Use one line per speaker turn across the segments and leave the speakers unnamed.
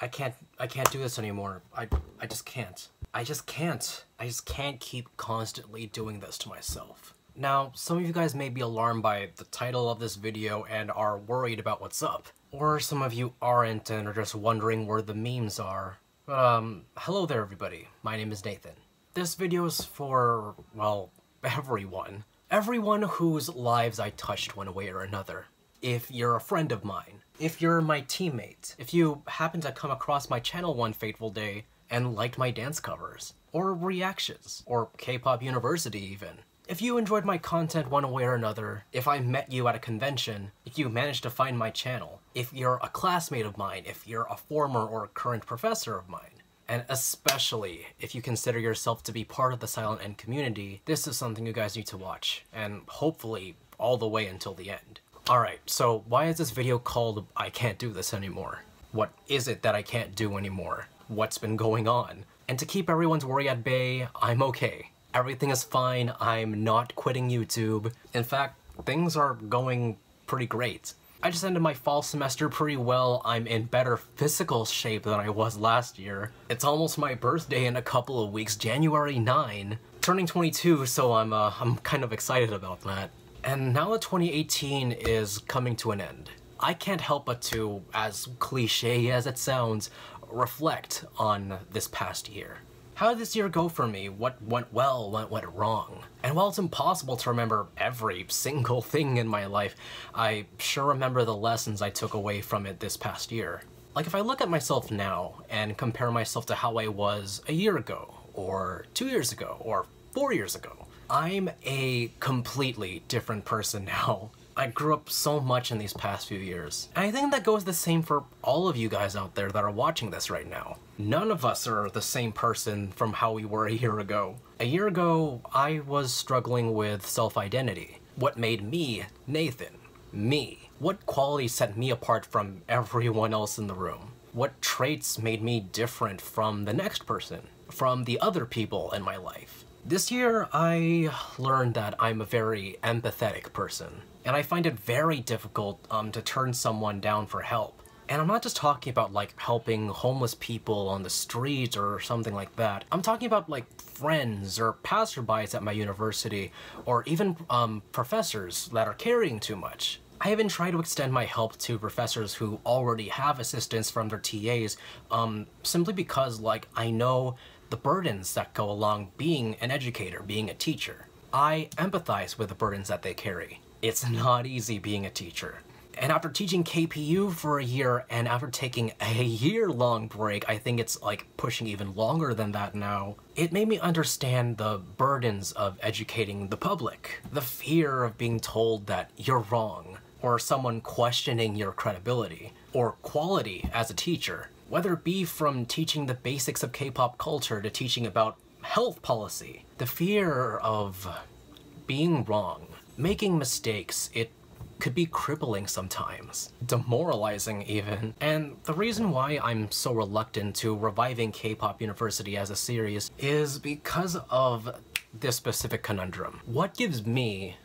I can't do this anymore. I just can't. I just can't keep constantly doing this to myself. Now, some of you guys may be alarmed by the title of this video and are worried about what's up. Or some of you aren't and are just wondering where the memes are. Hello there everybody. My name is Nathan. This video is for, well, everyone. Everyone whose lives I touched one way or another. If you're a friend of mine, if you're my teammate, if you happen to come across my channel one fateful day and liked my dance covers, or reactions, or K-pop University even. If you enjoyed my content one way or another, if I met you at a convention, if you managed to find my channel, if you're a classmate of mine, if you're a former or current professor of mine, and especially if you consider yourself to be part of the Silent N community, this is something you guys need to watch, and hopefully all the way until the end. Alright, so why is this video called I Can't Do This Anymore? What is it that I can't do anymore? What's been going on? And to keep everyone's worry at bay, I'm okay. Everything is fine, I'm not quitting YouTube. In fact, things are going pretty great. I just ended my fall semester pretty well. I'm in better physical shape than I was last year. It's almost my birthday in a couple of weeks, January 9. Turning 22, so I'm kind of excited about that. And now that 2018 is coming to an end, I can't help but to, as cliche as it sounds, reflect on this past year. How did this year go for me? What went well, what went wrong? And while it's impossible to remember every single thing in my life, I sure remember the lessons I took away from it this past year. Like if I look at myself now and compare myself to how I was a year ago, or 2 years ago, or 4 years ago, I'm a completely different person now. I grew up so much in these past few years. And I think that goes the same for all of you guys out there that are watching this right now. None of us are the same person from how we were a year ago. A year ago, I was struggling with self-identity. What made me Nathan? Me. What qualities set me apart from everyone else in the room? What traits made me different from the next person? From the other people in my life? This year, I learned that I'm a very empathetic person, and I find it very difficult to turn someone down for help. And I'm not just talking about like helping homeless people on the street or something like that. I'm talking about like friends or passerbys at my university, or even professors that are carrying too much. I even try to extend my help to professors who already have assistance from their TAs, simply because like I know the burdens that go along being an educator, being a teacher. I empathize with the burdens that they carry. It's not easy being a teacher. And after teaching KPU for a year, and after taking a year-long break, I think it's like pushing even longer than that now, it made me understand the burdens of educating the public. The fear of being told that you're wrong, or someone questioning your credibility, or quality as a teacher. Whether it be from teaching the basics of K-pop culture to teaching about health policy. The fear of being wrong, making mistakes, it could be crippling sometimes, demoralizing even. And the reason why I'm so reluctant to reviving K-pop University as a series is because of this specific conundrum. What gives me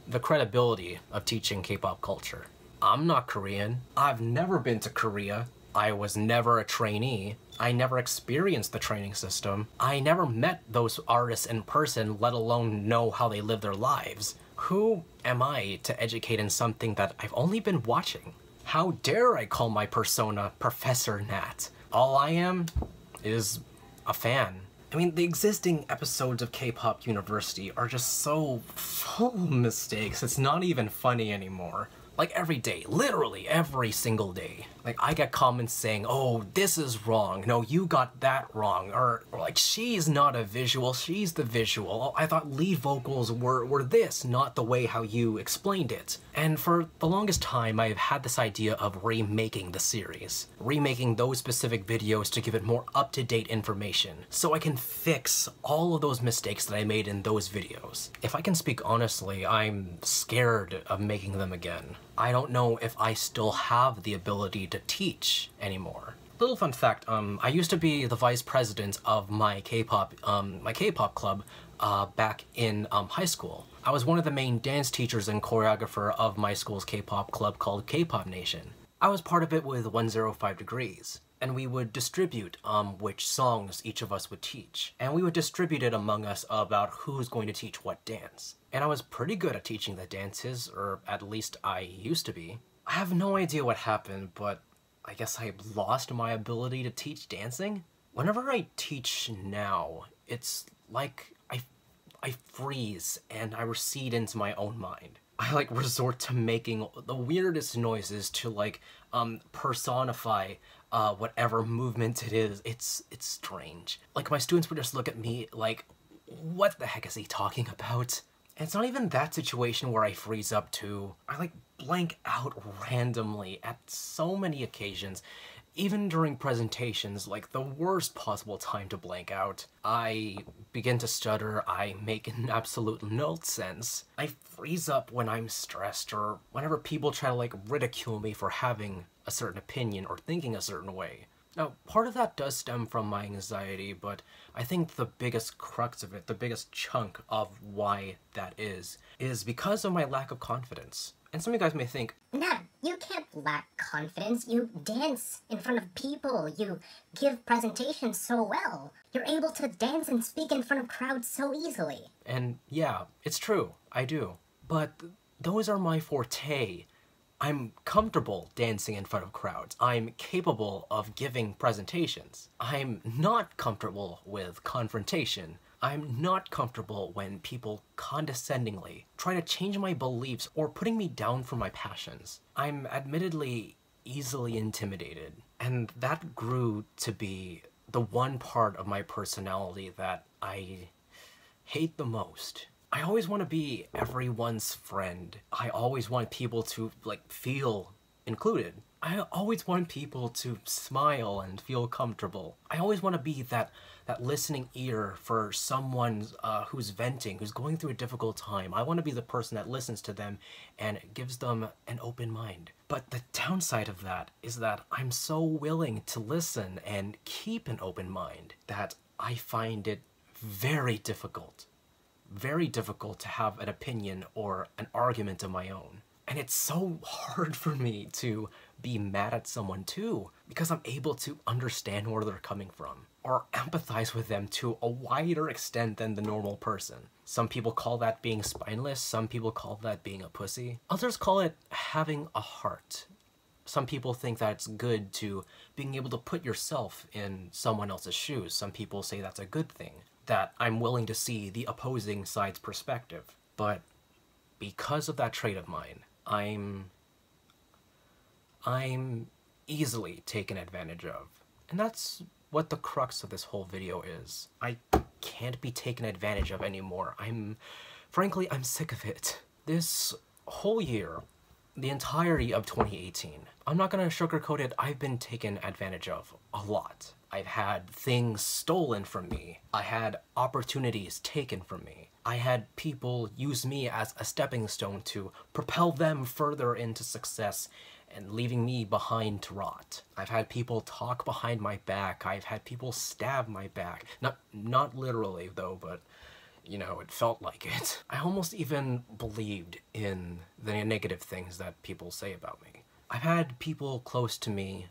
the credibility of teaching K-pop culture? I'm not Korean. I've never been to Korea. I was never a trainee. I never experienced the training system. I never met those artists in person, let alone know how they live their lives. Who am I to educate in something that I've only been watching? How dare I call my persona Professor Nat? All I am is a fan. I mean, the existing episodes of K-pop University are just so full of mistakes, it's not even funny anymore. Like every day, literally every single day. Like I get comments saying, oh, this is wrong, no, you got that wrong, or like, she's not a visual, she's the visual. I thought lead vocals were this, not the way how you explained it. And for the longest time, I've had this idea of remaking the series. Remaking those specific videos to give it more up-to-date information, so I can fix all of those mistakes that I made in those videos. If I can speak honestly, I'm scared of making them again. I don't know if I still have the ability to teach anymore. Little fun fact, I used to be the vice president of my K-pop club back in high school. I was one of the main dance teachers and choreographer of my school's K-pop club called K-pop Nation. I was part of it with 105 Degrees. and we would distribute which songs each of us would teach. And we would distribute it among us about who's going to teach what dance. And I was pretty good at teaching the dances, or at least I used to be. I have no idea what happened, but I guess I lost my ability to teach dancing? Whenever I teach now, it's like I freeze and I recede into my own mind. I like resort to making the weirdest noises to like personify whatever movement it is. It's strange. Like my students would just look at me like, what the heck is he talking about? And it's not even that situation where I freeze up too. I like blank out randomly at so many occasions. Even during presentations, like the worst possible time to blank out. I begin to stutter, I make an absolute no sense. I freeze up when I'm stressed or whenever people try to like ridicule me for having a certain opinion or thinking a certain way. Now, part of that does stem from my anxiety, but I think the biggest crux of it, the biggest chunk of why that is because of my lack of confidence. And some of you guys may think,
Nah, you can't lack confidence. You dance in front of people. You give presentations so well. You're able to dance and speak in front of crowds so easily.
And yeah, it's true, I do. But those are my forte. I'm comfortable dancing in front of crowds. I'm capable of giving presentations. I'm not comfortable with confrontation. I'm not comfortable when people condescendingly try to change my beliefs or putting me down for my passions. I'm admittedly easily intimidated, and that grew to be the one part of my personality that I hate the most. I always want to be everyone's friend. I always want people to like feel included. I always want people to smile and feel comfortable. I always want to be that listening ear for someone who's venting, who's going through a difficult time. I want to be the person that listens to them and gives them an open mind. But the downside of that is that I'm so willing to listen and keep an open mind that I find it very difficult to have an opinion or an argument of my own. And it's so hard for me to be mad at someone too, because I'm able to understand where they're coming from, or empathize with them to a wider extent than the normal person. Some people call that being spineless, some people call that being a pussy. Others call it having a heart. Some people think that it's good to being able to put yourself in someone else's shoes. Some people say that's a good thing, that I'm willing to see the opposing side's perspective. But because of that trait of mine, I'm easily taken advantage of. And that's what the crux of this whole video is. I can't be taken advantage of anymore. Frankly, I'm sick of it. This whole year, the entirety of 2018, I'm not gonna sugarcoat it, I've been taken advantage of a lot. I've had things stolen from me. I had opportunities taken from me. I had people use me as a stepping stone to propel them further into success and leaving me behind to rot. I've had people talk behind my back. I've had people stab my back. Not literally though, but you know, it felt like it. I almost even believed in the negative things that people say about me. I've had people close to me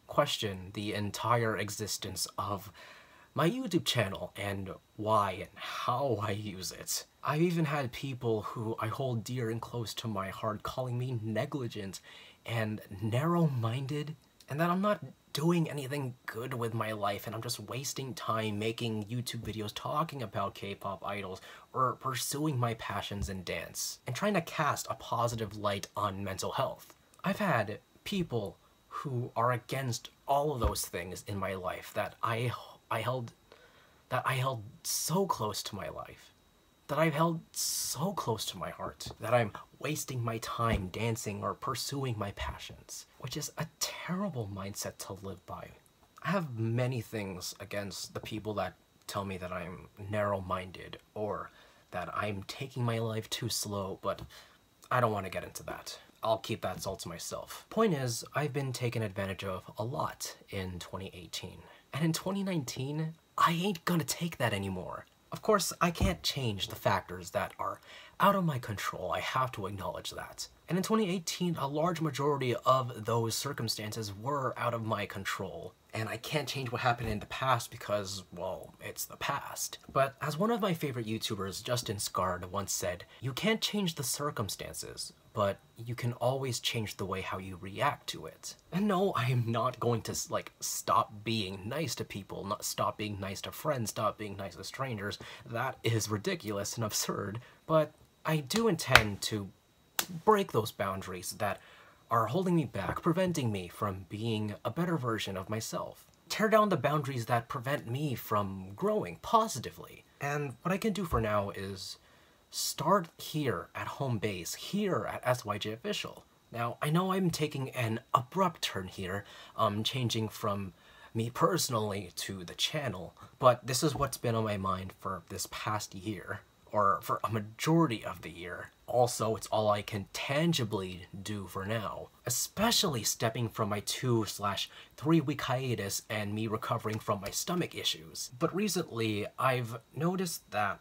question the entire existence of my YouTube channel and why and how I use it. I've even had people who I hold dear and close to my heart calling me negligent and narrow-minded, and that I'm not doing anything good with my life and I'm just wasting time making YouTube videos talking about K-pop idols or pursuing my passions in dance and trying to cast a positive light on mental health. I've had people who are against all of those things in my life that I held so close to my life, that I've held so close to my heart, that I'm wasting my time dancing or pursuing my passions, which is a terrible mindset to live by. I have many things against the people that tell me that I'm narrow-minded or that I'm taking my life too slow, but I don't want to get into that. I'll keep that all to myself. Point is, I've been taken advantage of a lot in 2018. And in 2019, I ain't gonna take that anymore. Of course, I can't change the factors that are out of my control. I have to acknowledge that. And in 2018, a large majority of those circumstances were out of my control. And I can't change what happened in the past because, well, it's the past. But as one of my favorite YouTubers, Justin Scard, once said, you can't change the circumstances, but you can always change the way how you react to it. And no, I am not going to, like, stop being nice to people, not stop being nice to friends, stop being nice to strangers. That is ridiculous and absurd. But I do intend to break those boundaries that are holding me back, preventing me from being a better version of myself. Tear down the boundaries that prevent me from growing positively. And what I can do for now is start here at home base, here at SYJofficial. Now, I know I'm taking an abrupt turn here, changing from me personally to the channel, but this is what's been on my mind for this past year, or for a majority of the year. Also, it's all I can tangibly do for now, especially stepping from my 2/3 week hiatus and me recovering from my stomach issues. But recently, I've noticed that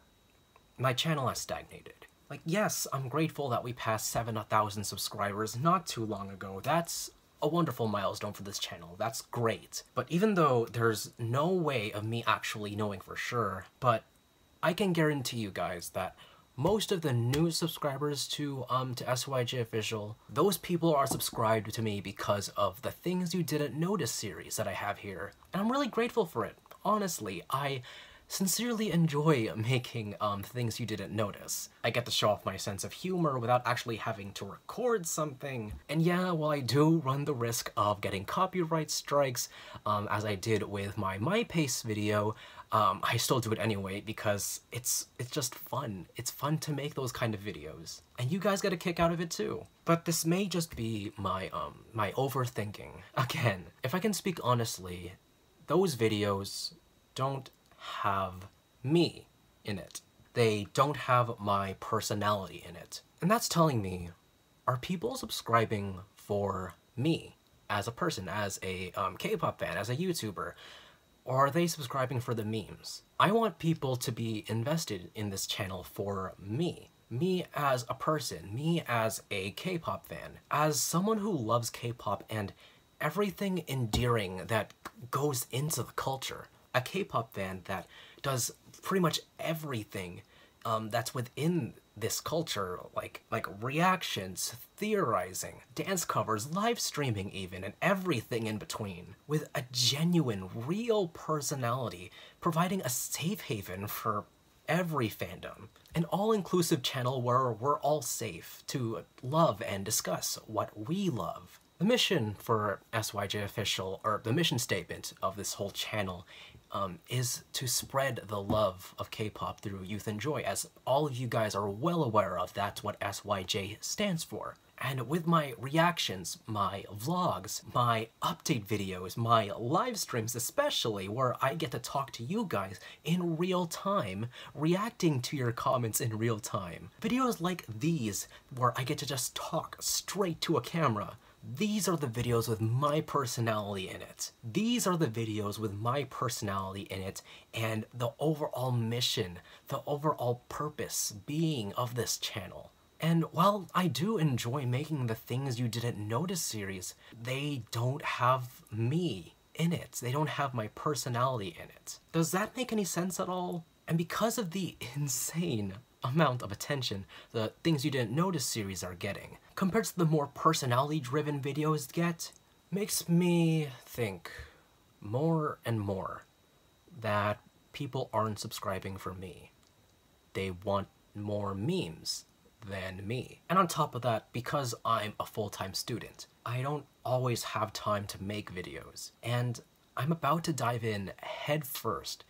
my channel has stagnated. Like, yes, I'm grateful that we passed 7,000 subscribers not too long ago. That's a wonderful milestone for this channel. That's great. But even though there's no way of me actually knowing for sure, but I can guarantee you guys that most of the new subscribers to SYJofficial, those people are subscribed to me because of the Things You Didn't Notice series that I have here. And I'm really grateful for it. Honestly, I sincerely enjoy making things you didn't notice. I get to show off my sense of humor without actually having to record something. And yeah, while I do run the risk of getting copyright strikes, as I did with my MyPace video, I still do it anyway because it's just fun. It's fun to make those kind of videos. And you guys get a kick out of it too. But this may just be my my overthinking. Again, if I can speak honestly, those videos don't have me in it. They don't have my personality in it. And that's telling me, are people subscribing for me as a person, as a K-pop fan, as a YouTuber? Or are they subscribing for the memes? I want people to be invested in this channel for me. Me as a person, me as a K-pop fan, as someone who loves K-pop and everything endearing that goes into the culture. A K-pop fan that does pretty much everything that's within this culture, like reactions, theorizing, dance covers, live streaming even, and everything in between, with a genuine, real personality, providing a safe haven for every fandom. An all-inclusive channel where we're all safe to love and discuss what we love. The mission for SYJofficial, or the mission statement of this whole channel, is to spread the love of K-pop through youth and joy. As all of you guys are well aware of, that's what SYJ stands for. And with my reactions, my vlogs, my update videos, my live streams especially, where I get to talk to you guys in real time, reacting to your comments in real time. Videos like these, where I get to just talk straight to a camera. These are the videos with my personality in it. These are the videos with my personality in it and the overall mission, the overall purpose being of this channel. And while I do enjoy making the Things You Didn't Notice series, they don't have me in it. They don't have my personality in it. Does that make any sense at all? And because of the insane amount of attention the Things You Didn't Notice series are getting, compared to the more personality-driven videos get, makes me think more and more that people aren't subscribing for me. They want more memes than me. And on top of that, because I'm a full-time student, I don't always have time to make videos. And I'm about to dive in head first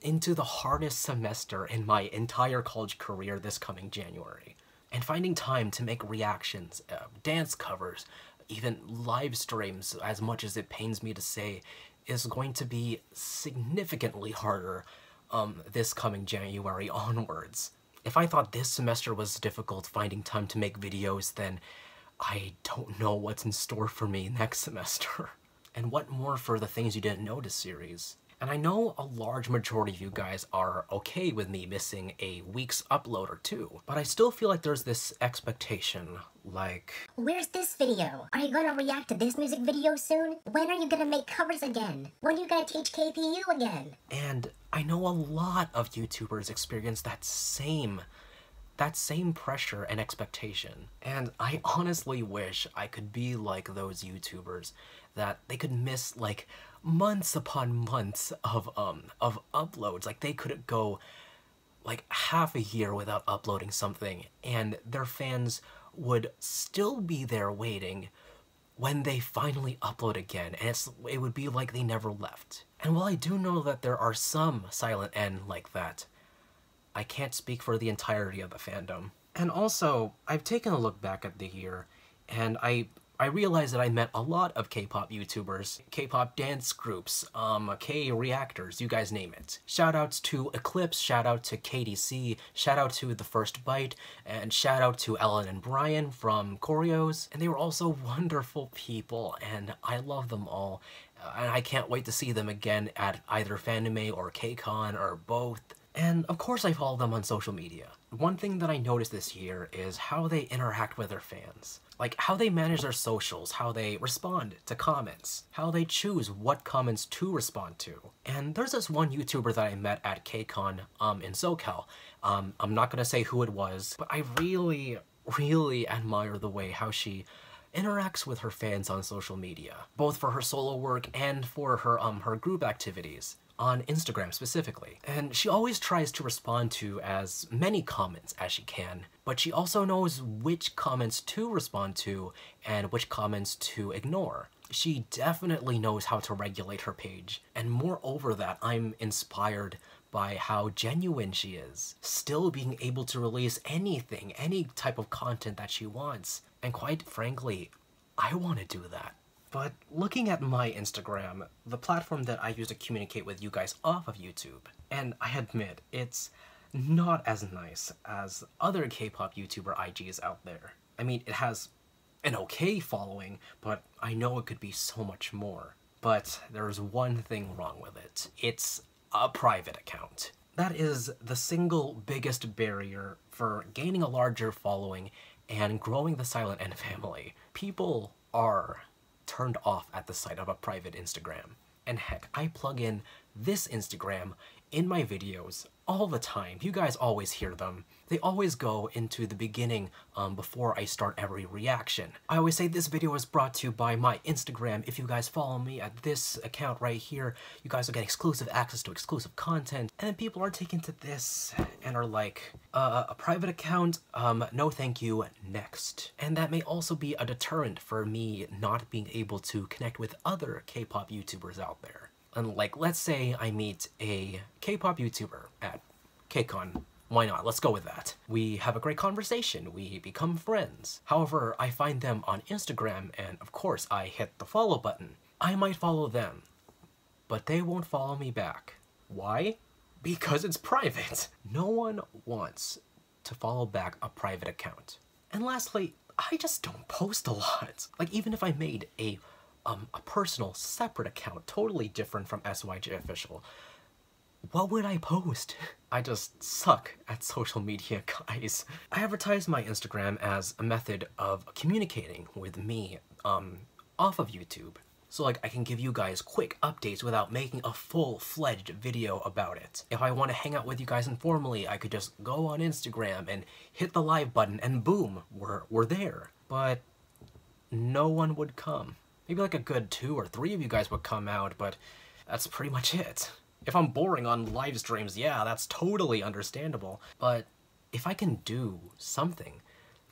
into the hardest semester in my entire college career this coming January. And finding time to make reactions, dance covers, even live streams, as much as it pains me to say, is going to be significantly harder this coming January onwards. If I thought this semester was difficult finding time to make videos, then I don't know what's in store for me next semester. And what more for the Things You Didn't Notice series. And I know a large majority of you guys are okay with me missing a week's upload or two, but I still feel like there's this expectation, like...
Where's this video? Are you gonna react to this music video soon? When are you gonna make covers again? When are you gonna teach KPU again?
And I know a lot of YouTubers experience that same pressure and expectation. And I honestly wish I could be like those YouTubers, that they could miss like months upon months of uploads. Like they could go like half a year without uploading something and their fans would still be there waiting when they finally upload again, and it would be like they never left. And while I do know that there are some silent N like that, I can't speak for the entirety of the fandom. And also, I've taken a look back at the year, and I realized that I met a lot of K-pop YouTubers, K-pop dance groups, K-reactors, you guys name it. Shoutouts to Eclipse, shoutout to KDC, shoutout to The First Bite, and shoutout to Ellen and Brian from Choreos. And they were also wonderful people, and I love them all. And I can't wait to see them again at either Fanime or KCON or both. And of course I follow them on social media. One thing that I noticed this year is how they interact with their fans. Like how they manage their socials, how they respond to comments, how they choose what comments to respond to. And there's this one YouTuber that I met at KCON in SoCal. I'm not gonna say who it was, but I really admire the way how she interacts with her fans on social media, both for her solo work and for her group activities. On Instagram specifically. And she always tries to respond to as many comments as she can, but she also knows which comments to respond to and which comments to ignore. She definitely knows how to regulate her page, and moreover that, I'm inspired by how genuine she is, still being able to release anything, any type of content that she wants. And quite frankly, I want to do that. But looking at my Instagram, the platform that I use to communicate with you guys off of YouTube, and I admit, it's not as nice as other K-pop YouTuber IGs out there. I mean, it has an okay following, but I know it could be so much more. But there's one thing wrong with it. It's a private account. That is the single biggest barrier for gaining a larger following and growing the Silent N family. People are turned off at the sight of a private Instagram. And heck, I plug in this Instagram in my videos all the time. You guys always hear them. They always go into the beginning before I start every reaction. I always say this video is brought to you by my Instagram. If you guys follow me at this account right here, you guys will get exclusive access to exclusive content. And then people are taken to this and are like, a private account? No thank you, next. And that may also be a deterrent for me not being able to connect with other K-pop YouTubers out there. And like, let's say I meet a K-pop YouTuber at KCON. Why not? Let's go with that. We have a great conversation. We become friends. However, I find them on Instagram and of course I hit the follow button. I might follow them, but they won't follow me back. Why? Because it's private. No one wants to follow back a private account. And lastly, I just don't post a lot. Like even if I made a personal separate account totally different from SYJofficial, what would I post? I just suck at social media, guys. I advertise my Instagram as a method of communicating with me off of YouTube. So like I can give you guys quick updates without making a full-fledged video about it. If I want to hang out with you guys informally, I could just go on Instagram and hit the live button and boom, we're there. But no one would come. Maybe like a good 2 or 3 of you guys would come out, but that's pretty much it. If I'm boring on live streams, yeah, that's totally understandable. But if I can do something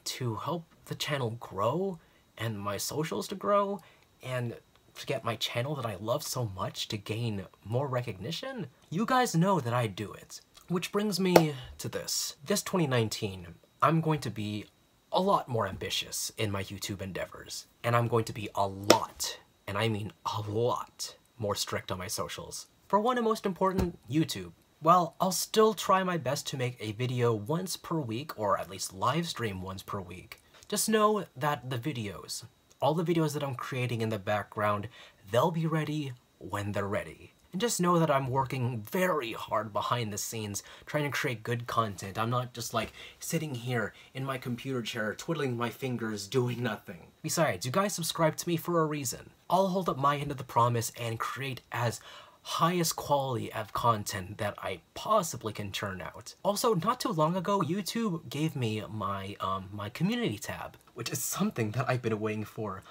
to help the channel grow and my socials to grow and to get my channel that I love so much to gain more recognition, you guys know that I'd do it. Which brings me to this. This 2019, I'm going to be a lot more ambitious in my YouTube endeavors. And I'm going to be a lot, and I mean a lot, more strict on my socials. For one and most important, YouTube. Well, I'll still try my best to make a video once per week, or at least live stream once per week. Just know that the videos, all the videos that I'm creating in the background, they'll be ready when they're ready. And just know that I'm working very hard behind the scenes trying to create good content. I'm not just like sitting here in my computer chair twiddling my fingers doing nothing. Besides, you guys subscribe to me for a reason. I'll hold up my end of the promise and create as highest quality of content that I possibly can churn out. Also, not too long ago, YouTube gave me my my community tab, which is something that I've been waiting for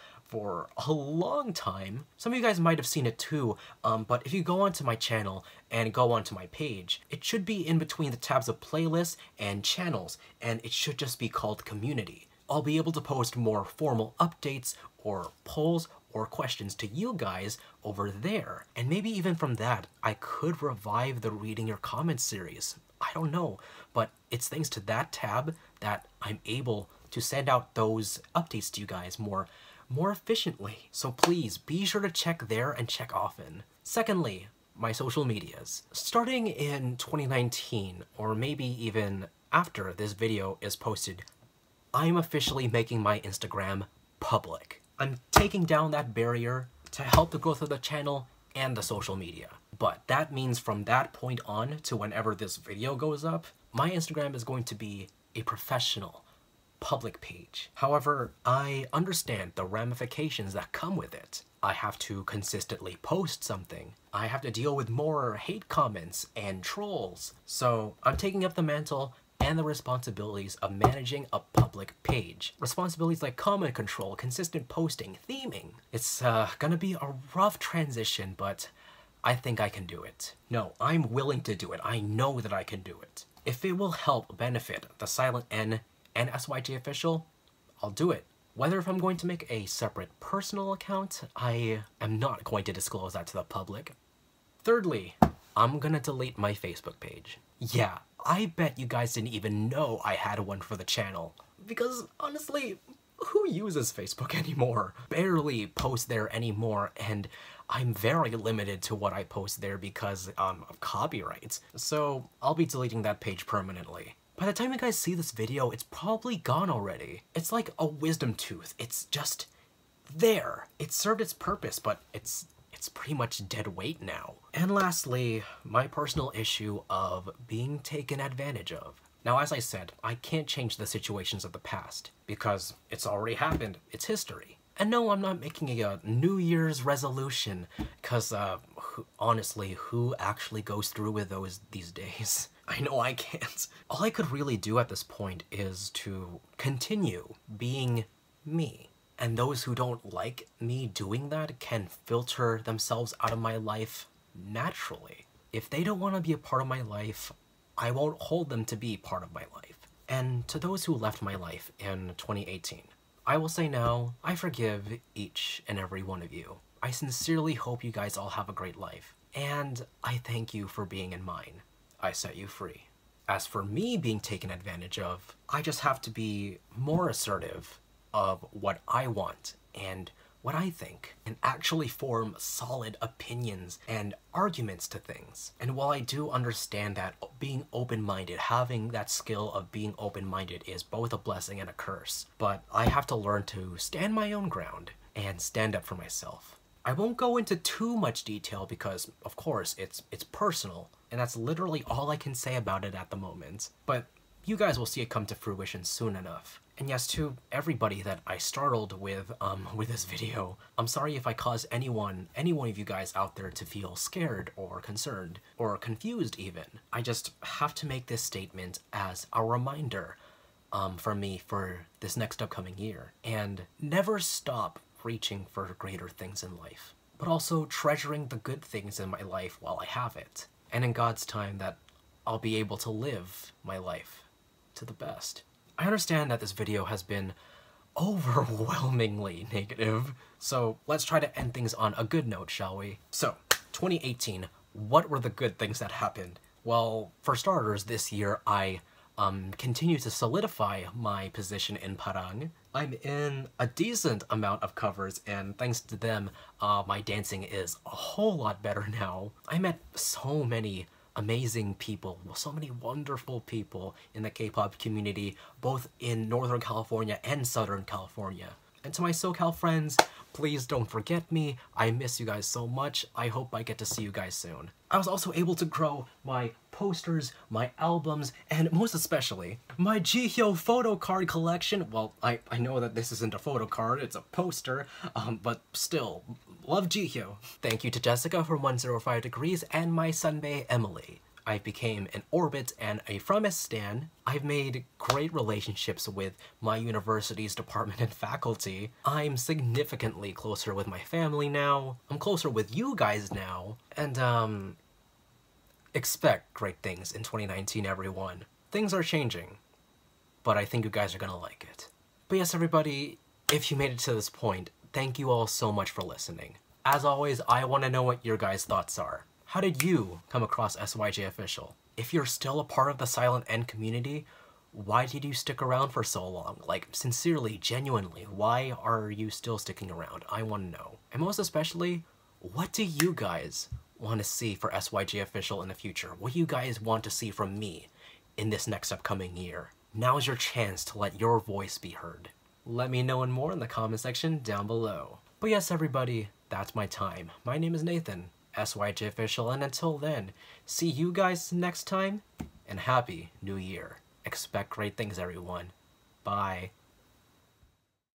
a long time. Some of you guys might have seen it too, but if you go onto my channel and go onto my page, it should be in between the tabs of playlists and channels, and it should just be called community. I'll be able to post more formal updates or polls or questions to you guys over there. And maybe even from that, I could revive the Reading Your Comments series. I don't know, but it's thanks to that tab that I'm able to send out those updates to you guys more efficiently. So please be sure to check there and check often. Secondly, my social medias. Starting in 2019, or maybe even after this video is posted, I'm officially making my Instagram public. I'm taking down that barrier to help the growth of the channel and the social media. But that means from that point on to whenever this video goes up, my Instagram is going to be a professional, public page. However, I understand the ramifications that come with it. I have to consistently post something. I have to deal with more hate comments and trolls. So I'm taking up the mantle and the responsibilities of managing a public page. Responsibilities like comment control, consistent posting, theming. It's gonna be a rough transition, but I think I can do it. No, I'm willing to do it. I know that I can do it. If it will help benefit the Silent N and SYJofficial, I'll do it. Whether if I'm going to make a separate personal account, I am not going to disclose that to the public. Thirdly, I'm gonna delete my Facebook page. Yeah, I bet you guys didn't even know I had one for the channel. Because honestly, who uses Facebook anymore? Barely post there anymore, and I'm very limited to what I post there because of copyrights. So I'll be deleting that page permanently. By the time you guys see this video, it's probably gone already. It's like a wisdom tooth. It's just there. It served its purpose, but it's pretty much dead weight now. And lastly, my personal issue of being taken advantage of. Now, as I said, I can't change the situations of the past because it's already happened. It's history. And no, I'm not making a New Year's resolution because honestly, who actually goes through with those these days? I know I can't. All I could really do at this point is to continue being me. And those who don't like me doing that can filter themselves out of my life naturally. If they don't want to be a part of my life, I won't hold them to be part of my life. And to those who left my life in 2018, I will say now, I forgive each and every one of you. I sincerely hope you guys all have a great life. And I thank you for being in mine. I set you free. As for me being taken advantage of, I just have to be more assertive of what I want and what I think, and actually form solid opinions and arguments to things. And while I do understand that being open-minded, having that skill of being open-minded is both a blessing and a curse, but I have to learn to stand my own ground and stand up for myself. I won't go into too much detail because, of course, it's personal, and that's literally all I can say about it at the moment. But you guys will see it come to fruition soon enough. And yes, to everybody that I startled with this video, I'm sorry if I caused any one of you guys out there to feel scared or concerned or confused even. I just have to make this statement as a reminder from me for this next upcoming year. And never stop reaching for greater things in life, but also treasuring the good things in my life while I have it. And in God's time that I'll be able to live my life to the best. I understand that this video has been overwhelmingly negative, so let's try to end things on a good note, shall we? So, 2018, what were the good things that happened? Well, for starters, this year I continue to solidify my position in Parang. I'm in a decent amount of covers, and thanks to them, my dancing is a whole lot better now. I met so many amazing people, so many wonderful people in the K-pop community, both in Northern California and Southern California. And to my SoCal friends, please don't forget me. I miss you guys so much. I hope I get to see you guys soon. I was also able to grow my posters, my albums, and most especially, my SYJOfficial photo card collection. Well, I know that this isn't a photo card, it's a poster, but still, love SYJOfficial. Thank you to Jessica for 105 Degrees and my sunbae Emily. I became an Orbit and a From stan. I've made great relationships with my university's department and faculty. I'm significantly closer with my family now. I'm closer with you guys now. And, expect great things in 2019, everyone. Things are changing, but I think you guys are gonna like it. But yes, everybody, if you made it to this point, thank you all so much for listening. As always, I want to know what your guys' thoughts are. How did you come across SYJofficial? If you're still a part of the Silent N community, why did you stick around for so long? Like, sincerely, genuinely, why are you still sticking around? I want to know. And most especially, what do you guys want to see for SYJofficial in the future? What do you guys want to see from me in this next upcoming year? Now's your chance to let your voice be heard. Let me know and more in the comment section down below. But yes, everybody, that's my time. My name is Nathan, SYJofficial, and until then, see you guys next time, and Happy New Year. Expect great things, everyone. Bye.